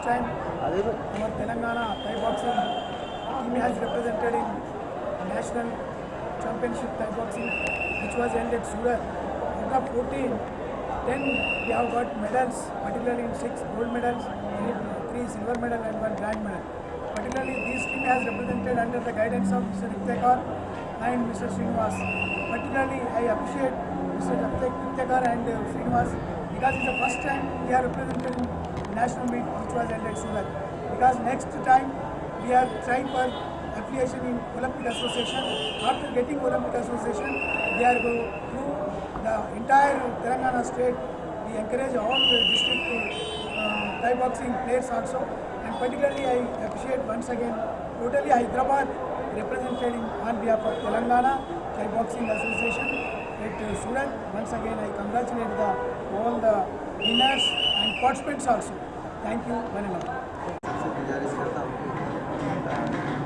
time our Telangana Thai boxing team has represented in national championship Thai boxing, which was held at Surat. Out of 14, 10 we have got medals, particularly in 6 gold medals, 3 silver medal and 1 bronze medal. Particularly this team has represented under the guidance of Mr. Rittekar and Mr. Srinivas. Particularly I appreciate Mr. Rittekar and Srinivas because it's the first time we are represented in national meet which was held at Surat. Because next time we are trying for affiliation in Olympic Association. After getting Olympic Association, we are going through the entire Telangana state. We encourage all the district Thai boxing players also. And particularly I appreciate once again totally Hyderabad represented on behalf of Telangana Thai Boxing Association at Surat. Once again I congratulate all the winners and participants also. Thank you very much. सबसे गुजारिश करता हूँ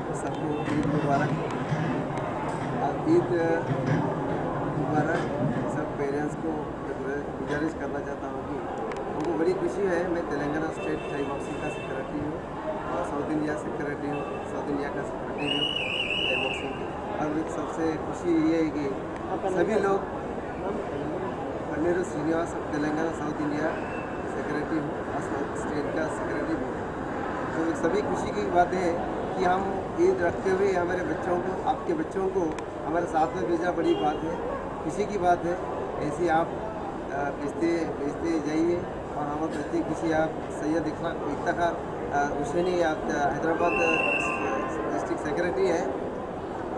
कि सबको ईद मुबारक। ईद मुबारक। सब parents को गुजारिश करना चाहता हूँ कि हमको बड़ी खुशी है। मैं तेलंगाना स्टेट थाई बॉक्सिंग का सेक्रेटरी हूँ और साउथ इंडिया सेक्रेटरी हूँ, साउथ इंडिया का सेक्रेटरी हूँ थाई बॉक्सिंग की। अब सबसे खुशी ये है कि सभी लोग मेरे Srinivas Telangana south India secretary हूँ और साउथ स्टेट का सेक्रेटरी हूँ। तो सभी खुशी की बात है कि हम ईद रखते हुए हमारे बच्चों को, आपके बच्चों को हमारे साथ में भेजा बड़ी बात है, खुशी की बात है। ऐसे आप भेजते जाइए और हमारे प्रति खुशी। आप सैयद इफ्तार हुसैनी आप हैदराबाद डिस्ट्रिक्ट सेक्रेटरी है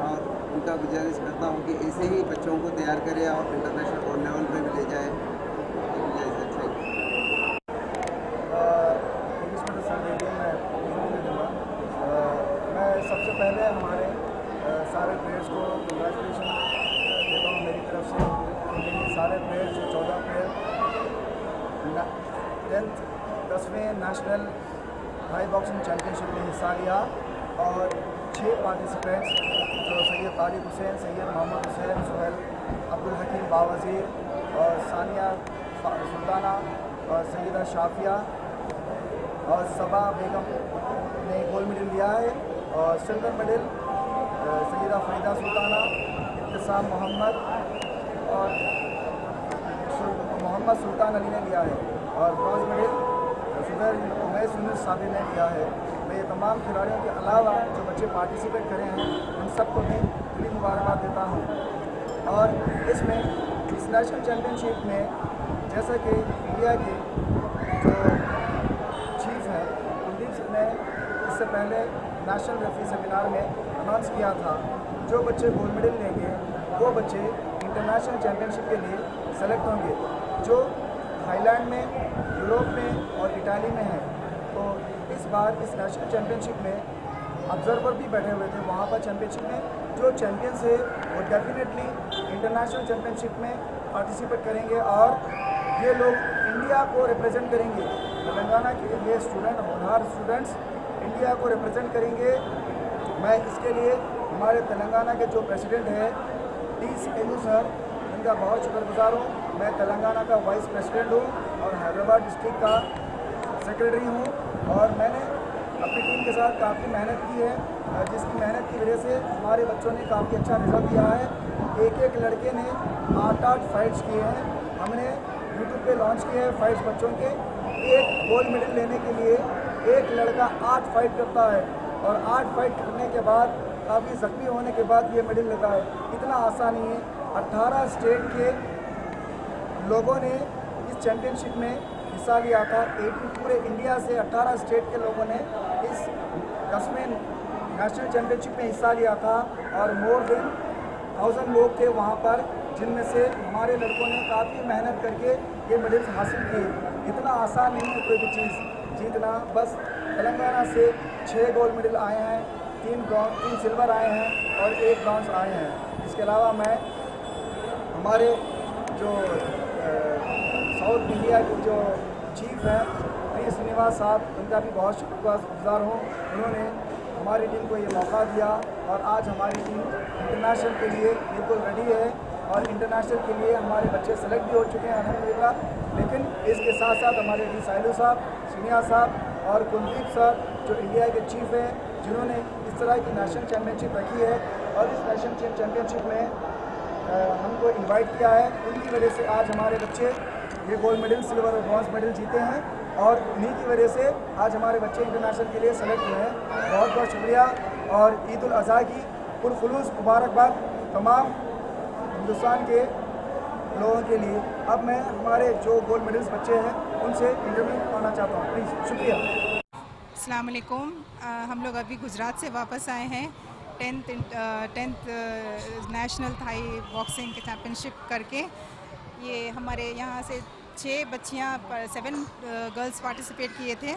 और उनका गुजारिश करता हूँ कि ऐसे ही बच्चों को तैयार करें और इंटरनेशनल लेवल पे भी ले जाए। मैं सबसे पहले हमारे सारे प्लेयर्स को कंग्रेचुलेशन देता हूँ मेरी तरफ से। सारे प्लेयर्स जो 14 प्लेयर 10वें नेशनल थाई बॉक्सिंग चैम्पियनशिप में हिस्सा लिया और 6 पार्टिसिपेंट्स जो सैयद तारिक हुसैन, सैयद मोहम्मद हुसैन, सुहेल अब्दुल हकीम बावज़ीर और सानिया सुल्ताना और सैयदा शाफिया और सबा बेगम ने गोल्ड मेडल लिया है और सिल्वर मेडल सैयदा फरीदा सुल्ताना, इब्तिसाम मोहम्मद और मोहम्मद सुल्तान अली ने लिया है और bronze medal Umais Yunus Sabir ने लिया है। मैं ये तमाम खिलाड़ियों के अलावा जो बच्चे पार्टिसिपेट करे हैं उन सबको भी दिली मुबारकबाद देता हूँ। और इसमें इस नेशनल चैम्पियनशिप में जैसा कि इंडिया के जो चीफ हैं कुलदीप सिंह ने इससे पहले नेशनल रेफरी सेमिनार में अनाउंस किया था, जो बच्चे गोल्ड मेडल लेंगे वो बच्चे इंटरनेशनल चैम्पियनशिप के लिए सेलेक्ट होंगे, जो थाईलैंड में, यूरोप में और इटाली में है। तो इस बार इस नेशनल चैम्पियनशिप में ऑब्जर्वर भी बैठे हुए थे वहाँ पर चैम्पियनशिप में। जो चैम्पियंस है वो डेफिनेटली इंटरनेशनल चैम्पियनशिप में पार्टिसिपेट करेंगे और ये लोग इंडिया को रिप्रेजेंट करेंगे। तेलंगाना के ये स्टूडेंट, होनहार स्टूडेंट्स इंडिया को रिप्रेजेंट करेंगे। मैं इसके लिए हमारे तेलंगाना के जो प्रेसिडेंट है टी सेलू सर, इनका बहुत शुक्रगुजार हूँ। मैं तेलंगाना का वाइस प्रेसिडेंट हूँ और हैदराबाद डिस्ट्रिक्ट का सेक्रेटरी हूँ और मैंने अपनी टीम के साथ काफ़ी मेहनत की है, जिसकी मेहनत की वजह से हमारे बच्चों ने काफ़ी अच्छा रिजल्ट दिया है। एक लड़के ने 8 फाइट्स किए हैं, हमने यूट्यूब पे लॉन्च किए हैं फाइट्स बच्चों के। एक गोल्ड मेडल लेने के लिए एक लड़का 8 फाइट करता है और 8 फाइट करने के बाद काफ़ी ज़ख्मी होने के बाद ये मेडल लेता है। इतना आसान नहीं है। 18 स्टेट के लोगों ने इस चैम्पियनशिप में हिस्सा लिया था। पूरे इंडिया से 18 स्टेट के लोगों ने इस 10वें नेशनल चैम्पियनशिप में हिस्सा लिया था और मोर देन 1000 लोग थे वहाँ पर, जिनमें से हमारे लड़कों ने काफ़ी मेहनत करके ये मेडल्स हासिल किए। इतना आसान नहीं है कोई भी चीज़ जीतना। बस तेलंगाना से 6 गोल्ड मेडल आए हैं, 3 सिल्वर आए हैं और 1 ब्रॉन्ज आए हैं। इसके अलावा मैं हमारे जो साउथ इंडिया के जो चीफ हैं टी श्रीनिवास साहब, उनका भी बहुत शुक्रगुजार हूँ। उन्होंने हमारी टीम को ये मौका दिया और आज हमारी टीम इंटरनेशनल के लिए बिल्कुल रेडी है और इंटरनेशनल के लिए हमारे बच्चे सेलेक्ट भी हो चुके हैं अल्हम्दुलिल्लाह। लेकिन इसके साथ साथ हमारे डी साइलू साहब, सीनिया साहब और कुलदीप सर जो इंडिया के चीफ हैं, जिन्होंने इस तरह की नेशनल चैम्पियनशिप रखी है और इस नेशनल चैम्पियनशिप में हमको इनवाइट किया है। उनकी वजह से आज हमारे बच्चे ये गोल्ड मेडल, सिल्वर और ब्रॉन्ज मेडल जीते हैं और इन्हीं की वजह से आज हमारे बच्चे इंटरनेशनल के लिए सेलेक्ट हुए हैं। बहुत बहुत शुक्रिया और ईद उल अज़हा की पुरखुलूस मुबारकबाद तमाम हिंदुस्तान के लोगों के लिए। अब मैं हमारे जो गोल्ड मेडल्स बच्चे हैं उनसे इंटरव्यू करना चाहता हूँ, प्लीज़। शुक्रिया। अस्सलाम वालेकुम। हम लोग अभी गुजरात से वापस आए हैं 10th नेशनल थाई बॉक्सिंग के चैम्पियनशिप करके। ये हमारे यहाँ से 6 बच्चियाँ 7 गर्ल्स पार्टिसिपेट किए थे,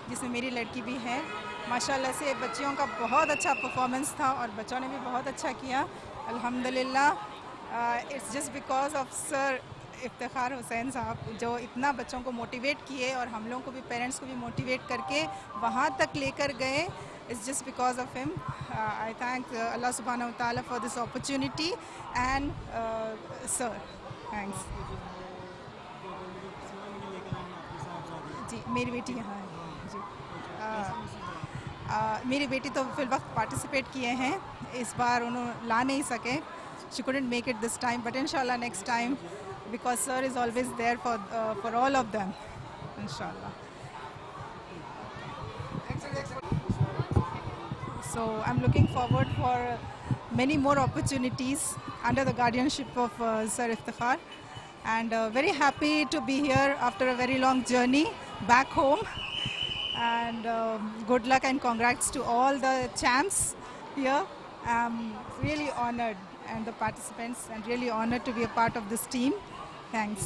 जिसमें मेरी लड़की भी है। माशाल्लाह से बच्चियों का बहुत अच्छा परफॉर्मेंस था और बच्चों ने भी बहुत अच्छा किया, अल्हम्दुलिल्लाह। It's just because of sir Iftikhar Hussain साहब, जो इतना बच्चों को मोटिवेट किए और हम लोगों को भी, पेरेंट्स को भी मोटिवेट करके वहाँ तक लेकर गए। It's just because of him. I thank अल्लाह सुब्हानहू व तआला for this opportunity and sir, thanks. जी, मेरी बेटी यहाँ है जी। मेरी बेटी तो फिल वक्त पार्टिसिपेट किए हैं, इस बार उन्होंने ला नहीं सके, she couldn't make it this time, but inshallah next time, because sir is always there for all of them, inshallah. So I'm looking forward for many more opportunities under the guardianship of Sir Iftikhar, and very happy to be here after a very long journey back home. And good luck and congrats to all the champs here. I'm really honored, and the participants, and really honored to be a part of this team. Thanks.